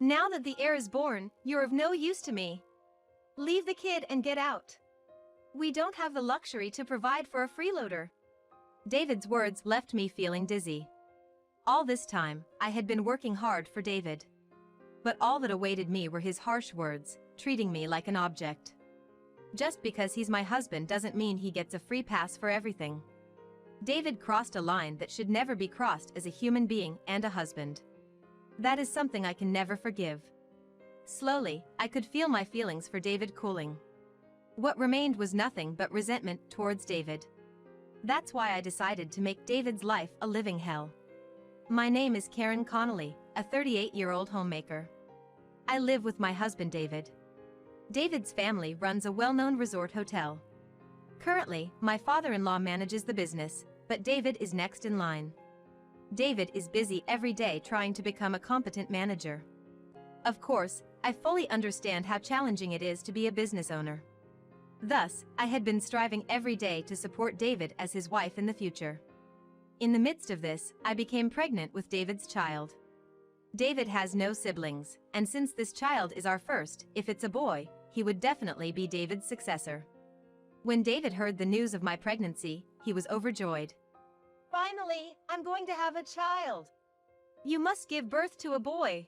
Now that the heir is born, you're of no use to me. Leave the kid and get out. We don't have the luxury to provide for a freeloader." David's words left me feeling dizzy. All this time, I had been working hard for David. But all that awaited me were his harsh words, treating me like an object. Just because he's my husband doesn't mean he gets a free pass for everything. David crossed a line that should never be crossed as a human being and a husband. That is something I can never forgive. Slowly, I could feel my feelings for David cooling. What remained was nothing but resentment towards David. That's why I decided to make David's life a living hell. My name is Karen Connolly, a 38-year-old homemaker. I live with my husband David. David's family runs a well-known resort hotel. Currently, my father-in-law manages the business, but David is next in line. David is busy every day trying to become a competent manager. Of course, I fully understand how challenging it is to be a business owner. Thus, I had been striving every day to support David as his wife in the future. In the midst of this, I became pregnant with David's child. David has no siblings, and since this child is our first, if it's a boy, he would definitely be David's successor. When David heard the news of my pregnancy, he was overjoyed. "Finally, I'm going to have a child. You must give birth to a boy."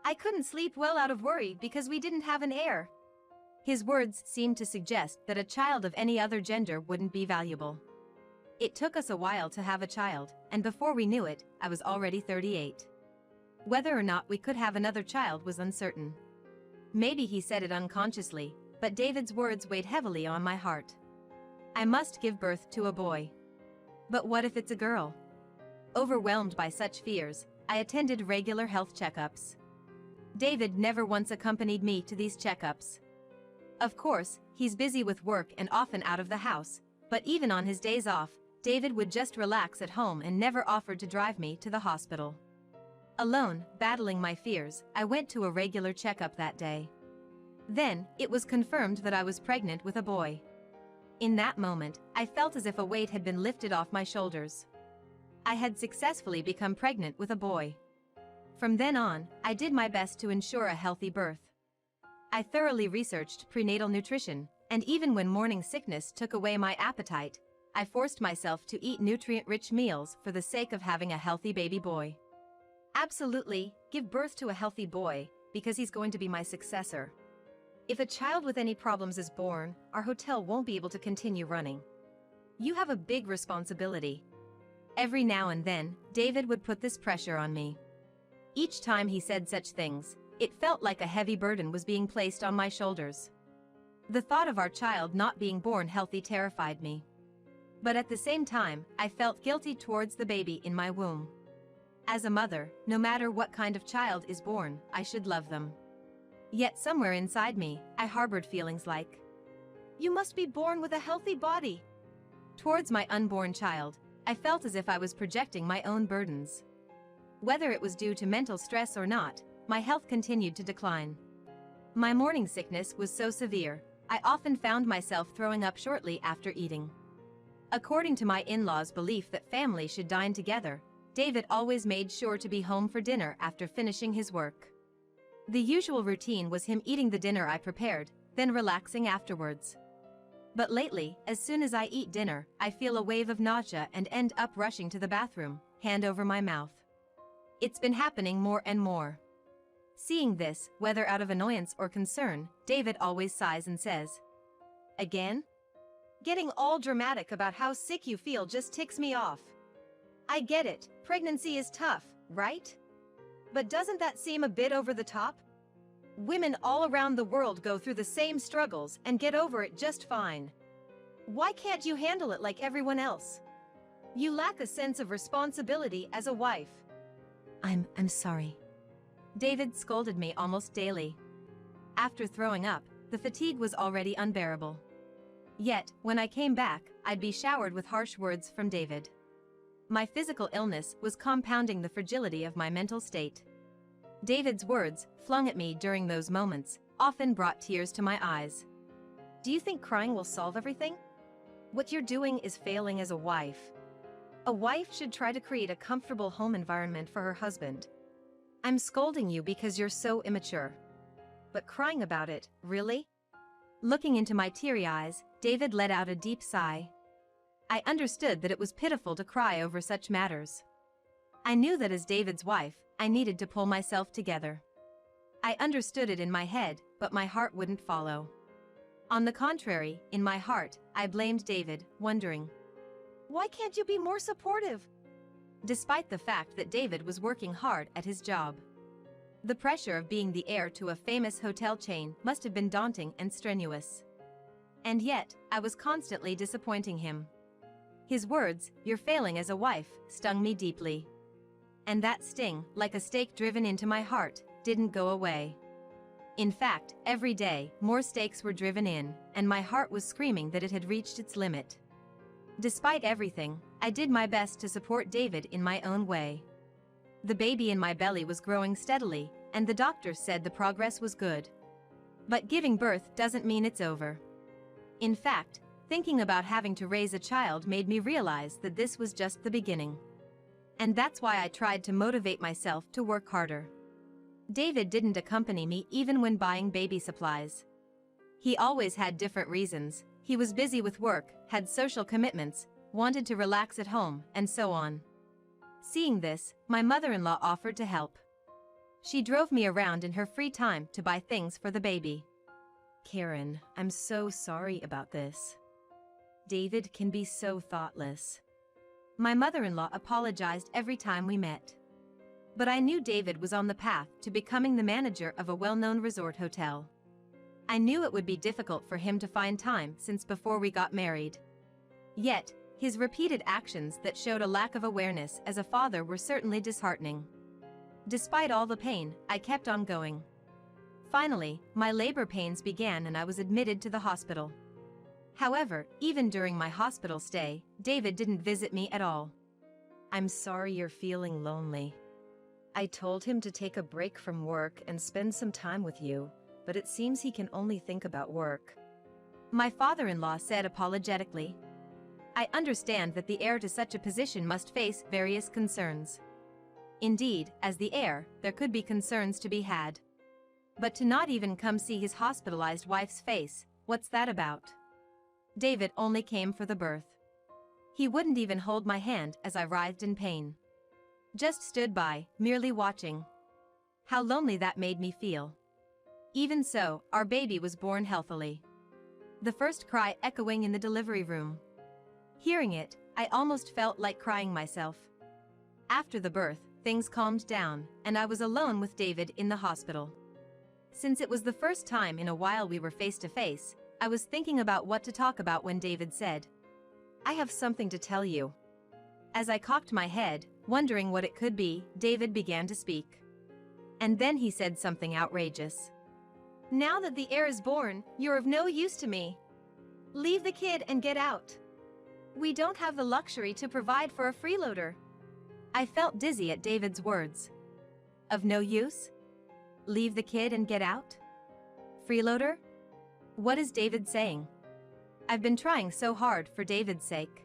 I couldn't sleep well out of worry because we didn't have an heir. His words seemed to suggest that a child of any other gender wouldn't be valuable. It took us a while to have a child, and before we knew it, I was already 38. Whether or not we could have another child was uncertain. Maybe he said it unconsciously, but David's words weighed heavily on my heart. I must give birth to a boy. But what if it's a girl? Overwhelmed by such fears, I attended regular health checkups. David never once accompanied me to these checkups. Of course, he's busy with work and often out of the house, but even on his days off, David would just relax at home and never offered to drive me to the hospital. Alone, battling my fears, I went to a regular checkup that day. Then, it was confirmed that I was pregnant with a boy. In that moment, I felt as if a weight had been lifted off my shoulders. I had successfully become pregnant with a boy. From then on, I did my best to ensure a healthy birth. I thoroughly researched prenatal nutrition, and even when morning sickness took away my appetite, I forced myself to eat nutrient-rich meals for the sake of having a healthy baby boy. Absolutely, give birth to a healthy boy, because he's going to be my successor. If a child with any problems is born, our hotel won't be able to continue running. You have a big responsibility. Every now and then, David would put this pressure on me. Each time he said such things, it felt like a heavy burden was being placed on my shoulders. The thought of our child not being born healthy terrified me. But at the same time, I felt guilty towards the baby in my womb. As a mother, no matter what kind of child is born, I should love them. Yet somewhere inside me, I harbored feelings like, "You must be born with a healthy body." Towards my unborn child, I felt as if I was projecting my own burdens. Whether it was due to mental stress or not, my health continued to decline. My morning sickness was so severe, I often found myself throwing up shortly after eating. According to my in-laws' belief that families should dine together, David always made sure to be home for dinner after finishing his work. The usual routine was him eating the dinner I prepared, then relaxing afterwards. But lately, as soon as I eat dinner, I feel a wave of nausea and end up rushing to the bathroom, hand over my mouth. It's been happening more and more. Seeing this, whether out of annoyance or concern, David always sighs and says, "Again? Getting all dramatic about how sick you feel just ticks me off. I get it, pregnancy is tough, right? But doesn't that seem a bit over the top? Women all around the world go through the same struggles and get over it just fine. Why can't you handle it like everyone else? You lack a sense of responsibility as a wife." I'm sorry. David scolded me almost daily. After throwing up, the fatigue was already unbearable. Yet, when I came back, I'd be showered with harsh words from David. My physical illness was compounding the fragility of my mental state. David's words, flung at me during those moments, often brought tears to my eyes. "Do you think crying will solve everything? What you're doing is failing as a wife. A wife should try to create a comfortable home environment for her husband. I'm scolding you because you're so immature. But crying about it, really? Looking into my teary eyes, David let out a deep sigh. I understood that it was pitiful to cry over such matters. I knew that as David's wife, I needed to pull myself together. I understood it in my head, but my heart wouldn't follow. On the contrary, in my heart, I blamed David, wondering, why can't you be more supportive? Despite the fact that David was working hard at his job. The pressure of being the heir to a famous hotel chain must have been daunting and strenuous. And yet, I was constantly disappointing him. His words, "You're failing as a wife," stung me deeply. And that sting, like a stake driven into my heart, didn't go away. In fact, every day, more stakes were driven in, and my heart was screaming that it had reached its limit. Despite everything, I did my best to support David in my own way. The baby in my belly was growing steadily, and the doctors said the progress was good. But giving birth doesn't mean it's over. In fact, thinking about having to raise a child made me realize that this was just the beginning. And that's why I tried to motivate myself to work harder. David didn't accompany me even when buying baby supplies. He always had different reasons. He was busy with work, had social commitments, wanted to relax at home, and so on. Seeing this, my mother-in-law offered to help. She drove me around in her free time to buy things for the baby. Karen, I'm so sorry about this. David can be so thoughtless. My mother-in-law apologized every time we met. But I knew David was on the path to becoming the manager of a well-known resort hotel. I knew it would be difficult for him to find time since before we got married. Yet, his repeated actions that showed a lack of awareness as a father were certainly disheartening. Despite all the pain, I kept on going. Finally, my labor pains began and I was admitted to the hospital. However, even during my hospital stay, David didn't visit me at all. I'm sorry you're feeling lonely. I told him to take a break from work and spend some time with you, but it seems he can only think about work. My father-in-law said apologetically. I understand that the heir to such a position must face various concerns. Indeed, as the heir, there could be concerns to be had. But to not even come see his hospitalized wife's face, what's that about? David only came for the birth. He wouldn't even hold my hand as I writhed in pain. Just stood by, merely watching. How lonely that made me feel. Even so, our baby was born healthily. The first cry echoing in the delivery room. Hearing it, I almost felt like crying myself. After the birth, things calmed down, and I was alone with David in the hospital. Since it was the first time in a while we were face to face, I was thinking about what to talk about when David said, "I have something to tell you." As I cocked my head, wondering what it could be, David began to speak. And then he said something outrageous. "Now that the heir is born, you're of no use to me. Leave the kid and get out. We don't have the luxury to provide for a freeloader." I felt dizzy at David's words. Of no use? Leave the kid and get out? Freeloader? What is David saying? I've been trying so hard for David's sake.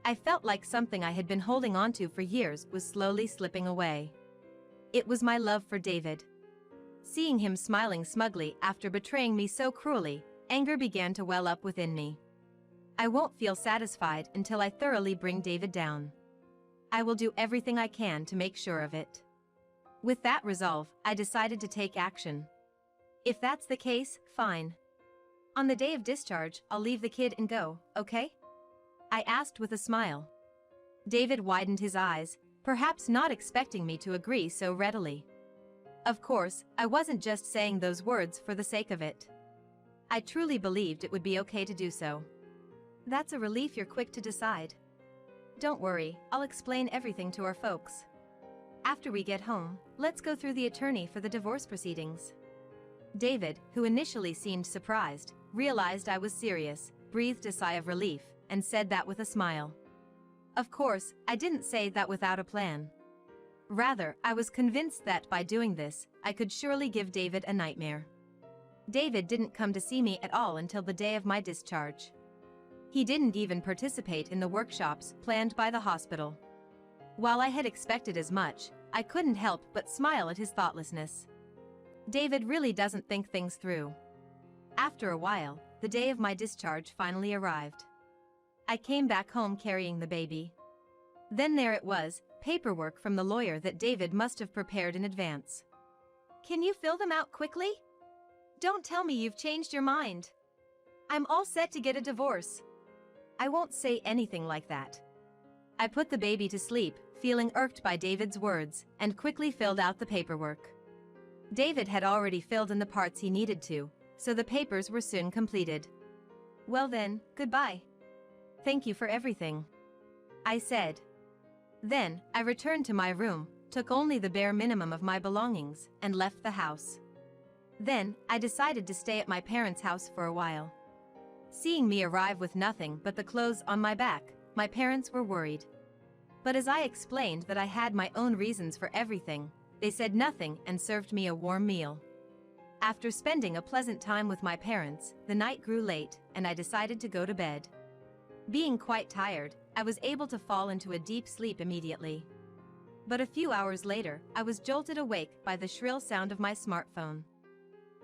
I felt like something I had been holding onto for years was slowly slipping away. It was my love for David. Seeing him smiling smugly after betraying me so cruelly, anger began to well up within me. I won't feel satisfied until I thoroughly bring David down. I will do everything I can to make sure of it. With that resolve, I decided to take action. If that's the case, fine. On the day of discharge, I'll leave the kid and go, okay? I asked with a smile. David widened his eyes, perhaps not expecting me to agree so readily. Of course, I wasn't just saying those words for the sake of it. I truly believed it would be okay to do so. That's a relief you're quick to decide. Don't worry, I'll explain everything to our folks. After we get home, let's go through the attorney for the divorce proceedings. David, who initially seemed surprised, realized I was serious, breathed a sigh of relief, and said that with a smile. Of course, I didn't say that without a plan. Rather, I was convinced that by doing this, I could surely give David a nightmare. David didn't come to see me at all until the day of my discharge. He didn't even participate in the workshops planned by the hospital. While I had expected as much, I couldn't help but smile at his thoughtlessness. David really doesn't think things through. After a while, the day of my discharge finally arrived. I came back home carrying the baby. Then there it was, paperwork from the lawyer that David must have prepared in advance. Can you fill them out quickly? Don't tell me you've changed your mind. I'm all set to get a divorce. I won't say anything like that. I put the baby to sleep, feeling irked by David's words, and quickly filled out the paperwork. David had already filled in the parts he needed to, so the papers were soon completed. Well then, goodbye. Thank you for everything, I said. Then, I returned to my room, took only the bare minimum of my belongings, and left the house. Then, I decided to stay at my parents' house for a while. Seeing me arrive with nothing but the clothes on my back, my parents were worried. But as I explained that I had my own reasons for everything, they said nothing and served me a warm meal. After spending a pleasant time with my parents, the night grew late, and I decided to go to bed. Being quite tired, I was able to fall into a deep sleep immediately. But a few hours later, I was jolted awake by the shrill sound of my smartphone.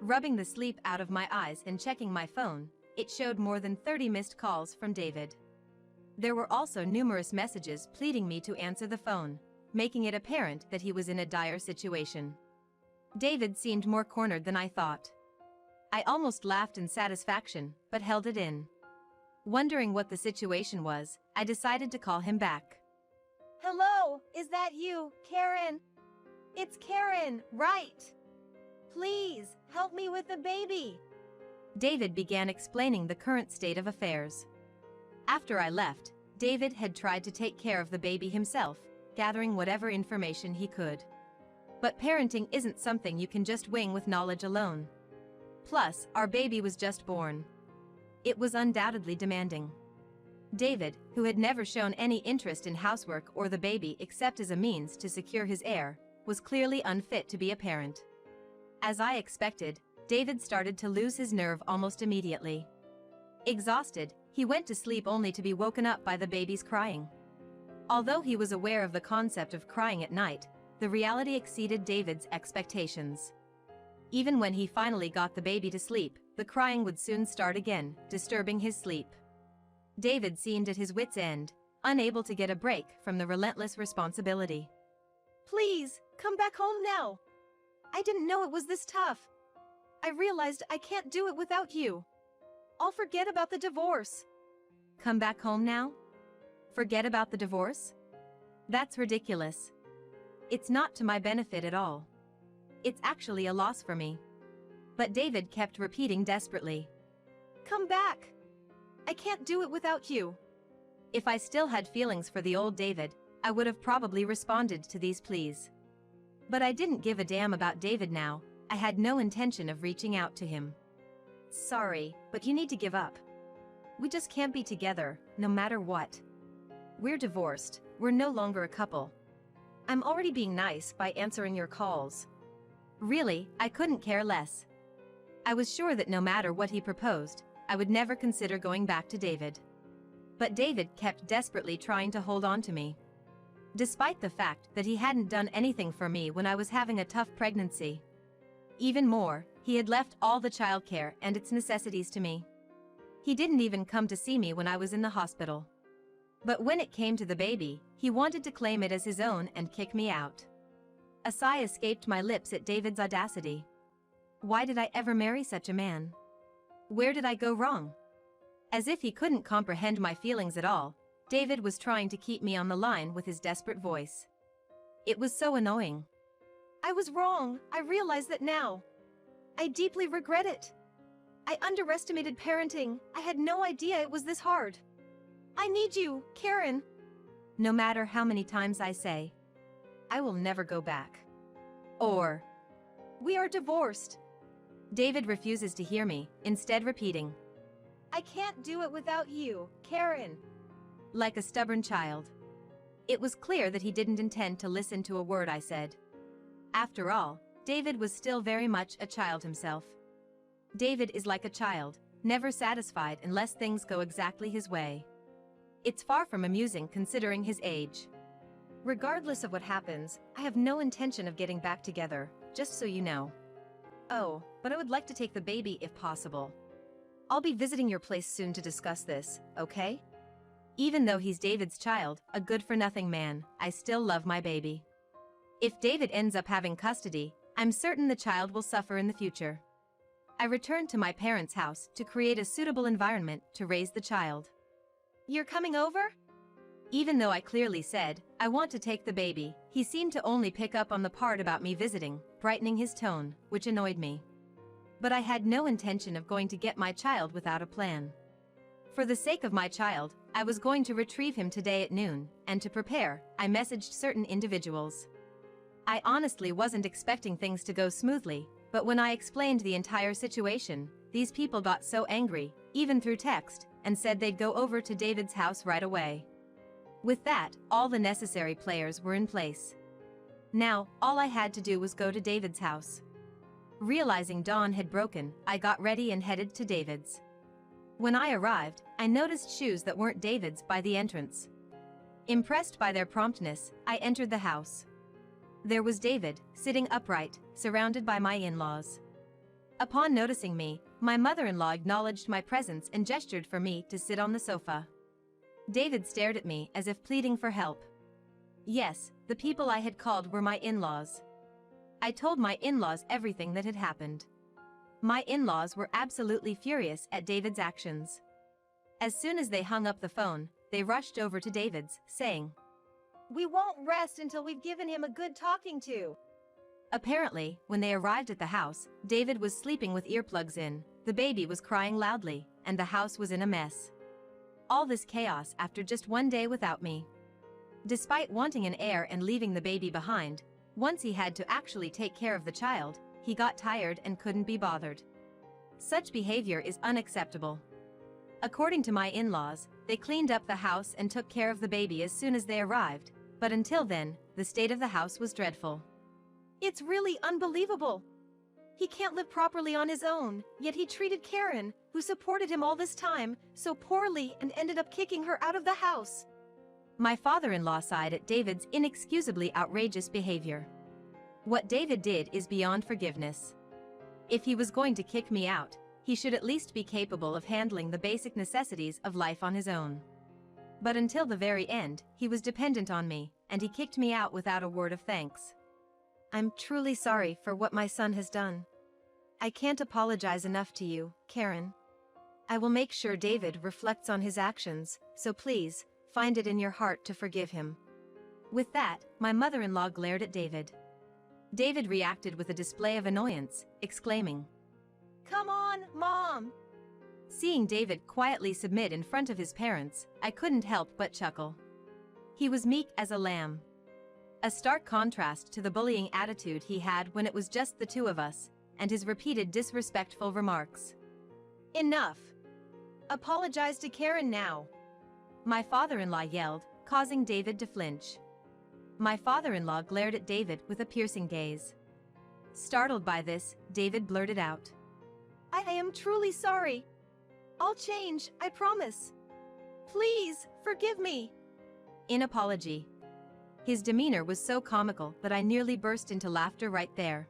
Rubbing the sleep out of my eyes and checking my phone, it showed more than 30 missed calls from David. There were also numerous messages pleading me to answer the phone, making it apparent that he was in a dire situation. David seemed more cornered than I thought. I almost laughed in satisfaction, but held it in. Wondering what the situation was, I decided to call him back. Hello, is that you, Karen? It's Karen, right? Please, help me with the baby. David began explaining the current state of affairs. After I left, David had tried to take care of the baby himself, gathering whatever information he could. But parenting isn't something you can just wing with knowledge alone. Plus, our baby was just born. It was undoubtedly demanding. David, who had never shown any interest in housework or the baby except as a means to secure his heir, was clearly unfit to be a parent. As I expected, David started to lose his nerve almost immediately. Exhausted, he went to sleep only to be woken up by the baby's crying. Although he was aware of the concept of crying at night, the reality exceeded David's expectations. Even when he finally got the baby to sleep, the crying would soon start again, disturbing his sleep. David seemed at his wit's end, unable to get a break from the relentless responsibility. Please, come back home now. I didn't know it was this tough. I realized I can't do it without you. I'll forget about the divorce. Come back home now? Forget about the divorce? That's ridiculous. It's not to my benefit at all. It's actually a loss for me. But David kept repeating desperately. Come back. I can't do it without you. If I still had feelings for the old David, I would have probably responded to these pleas. But I didn't give a damn about David now. I had no intention of reaching out to him. Sorry, but you need to give up. We just can't be together, no matter what. We're divorced, we're no longer a couple. I'm already being nice by answering your calls. Really, I couldn't care less. I was sure that no matter what he proposed, I would never consider going back to David. But David kept desperately trying to hold on to me. Despite the fact that he hadn't done anything for me when I was having a tough pregnancy. Even more, he had left all the childcare and its necessities to me. He didn't even come to see me when I was in the hospital. But when it came to the baby, he wanted to claim it as his own and kick me out. A sigh escaped my lips at David's audacity. Why did I ever marry such a man? Where did I go wrong? As if he couldn't comprehend my feelings at all, David was trying to keep me on the line with his desperate voice. It was so annoying. I was wrong, I realize that now. I deeply regret it. I underestimated parenting, I had no idea it was this hard. I need you, Karen. No matter how many times I say, I will never go back. Or, we are divorced. David refuses to hear me, instead repeating, I can't do it without you, Karen. Like a stubborn child. It was clear that he didn't intend to listen to a word I said. After all, David was still very much a child himself. David is like a child, never satisfied unless things go exactly his way. It's far from amusing considering his age. Regardless of what happens, I have no intention of getting back together, just so you know. Oh, but I would like to take the baby if possible. I'll be visiting your place soon to discuss this, okay? Even though he's David's child, a good-for-nothing man, I still love my baby. If David ends up having custody, I'm certain the child will suffer in the future. I returned to my parents' house to create a suitable environment to raise the child. You're coming over? Even though I clearly said, I want to take the baby, he seemed to only pick up on the part about me visiting, brightening his tone, which annoyed me. But I had no intention of going to get my child without a plan. For the sake of my child, I was going to retrieve him today at noon, and to prepare, I messaged certain individuals. I honestly wasn't expecting things to go smoothly, but when I explained the entire situation, these people got so angry, even through text, and said they'd go over to David's house right away. With that, all the necessary players were in place. Now, all I had to do was go to David's house. Realizing dawn had broken, I got ready and headed to David's. When I arrived, I noticed shoes that weren't David's by the entrance. Impressed by their promptness, I entered the house. There was David, sitting upright, surrounded by my in-laws. Upon noticing me, my mother-in-law acknowledged my presence and gestured for me to sit on the sofa. David stared at me as if pleading for help. Yes, the people I had called were my in-laws. I told my in-laws everything that had happened. My in-laws were absolutely furious at David's actions. As soon as they hung up the phone, they rushed over to David's, saying, "We won't rest until we've given him a good talking to." Apparently, when they arrived at the house, David was sleeping with earplugs in, the baby was crying loudly, and the house was in a mess. All this chaos after just one day without me. Despite wanting an heir and leaving the baby behind, once he had to actually take care of the child, he got tired and couldn't be bothered. Such behavior is unacceptable. According to my in-laws, they cleaned up the house and took care of the baby as soon as they arrived, but until then, the state of the house was dreadful. It's really unbelievable. He can't live properly on his own, yet he treated Karen, who supported him all this time, so poorly and ended up kicking her out of the house. My father-in-law sighed at David's inexcusably outrageous behavior. What David did is beyond forgiveness. If he was going to kick me out, he should at least be capable of handling the basic necessities of life on his own. But until the very end, he was dependent on me, and he kicked me out without a word of thanks. I'm truly sorry for what my son has done. I can't apologize enough to you, Karen. I will make sure David reflects on his actions, so please, find it in your heart to forgive him. With that, my mother-in-law glared at David. David reacted with a display of annoyance, exclaiming, "Come on, Mom!" Seeing David quietly submit in front of his parents, I couldn't help but chuckle. He was meek as a lamb. A stark contrast to the bullying attitude he had when it was just the two of us, and his repeated disrespectful remarks. Enough! Apologize to Karen now! My father-in-law yelled, causing David to flinch. My father-in-law glared at David with a piercing gaze. Startled by this, David blurted out, I am truly sorry. I'll change, I promise. Please, forgive me." In apology. His demeanor was so comical that I nearly burst into laughter right there.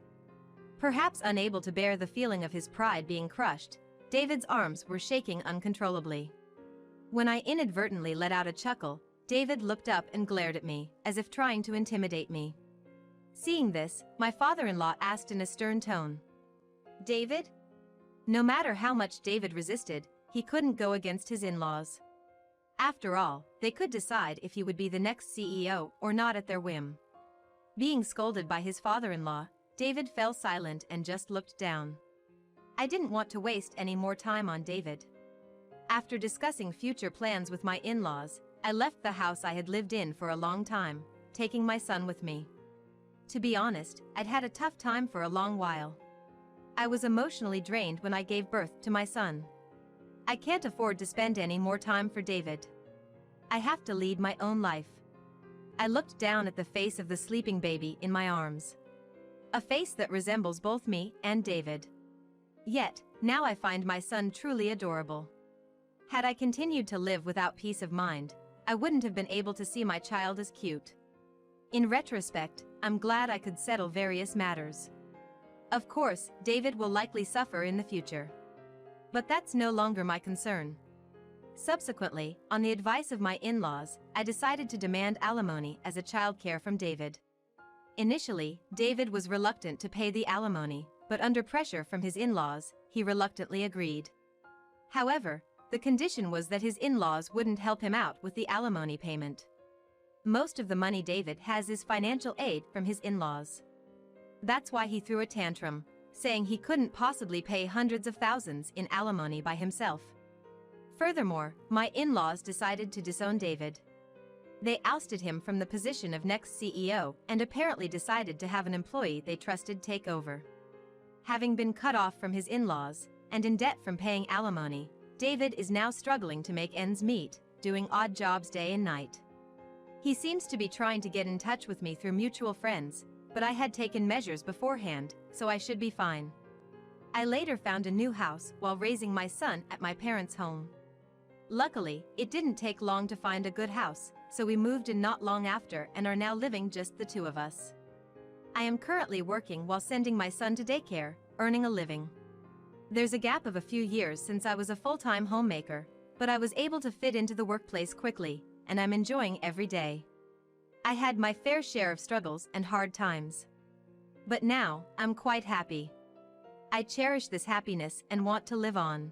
Perhaps unable to bear the feeling of his pride being crushed, David's arms were shaking uncontrollably. When I inadvertently let out a chuckle, David looked up and glared at me, as if trying to intimidate me. Seeing this, my father-in-law asked in a stern tone, "David?" No matter how much David resisted, he couldn't go against his in-laws. After all, they could decide if he would be the next CEO or not at their whim. Being scolded by his father-in-law, David fell silent and just looked down. I didn't want to waste any more time on David. After discussing future plans with my in-laws, I left the house I had lived in for a long time, taking my son with me. To be honest, I'd had a tough time for a long while. I was emotionally drained when I gave birth to my son. I can't afford to spend any more time for David. I have to lead my own life. I looked down at the face of the sleeping baby in my arms. A face that resembles both me and David. Yet, now I find my son truly adorable. Had I continued to live without peace of mind, I wouldn't have been able to see my child as cute. In retrospect, I'm glad I could settle various matters. Of course, David will likely suffer in the future. But that's no longer my concern. Subsequently, on the advice of my in-laws, I decided to demand alimony as a childcare from David. Initially, David was reluctant to pay the alimony, but under pressure from his in-laws, he reluctantly agreed. However, the condition was that his in-laws wouldn't help him out with the alimony payment. Most of the money David has is financial aid from his in-laws. That's why he threw a tantrum, saying he couldn't possibly pay hundreds of thousands in alimony by himself. Furthermore, my in-laws decided to disown David. They ousted him from the position of next CEO and apparently decided to have an employee they trusted take over. Having been cut off from his in-laws and in debt from paying alimony, David is now struggling to make ends meet, doing odd jobs day and night. He seems to be trying to get in touch with me through mutual friends, but I had taken measures beforehand, so I should be fine. I later found a new house while raising my son at my parents' home. Luckily, it didn't take long to find a good house, so we moved in not long after and are now living just the two of us. I am currently working while sending my son to daycare, earning a living. There's a gap of a few years since I was a full-time homemaker, but I was able to fit into the workplace quickly, and I'm enjoying every day. I had my fair share of struggles and hard times. But now, I'm quite happy. I cherish this happiness and want to live on.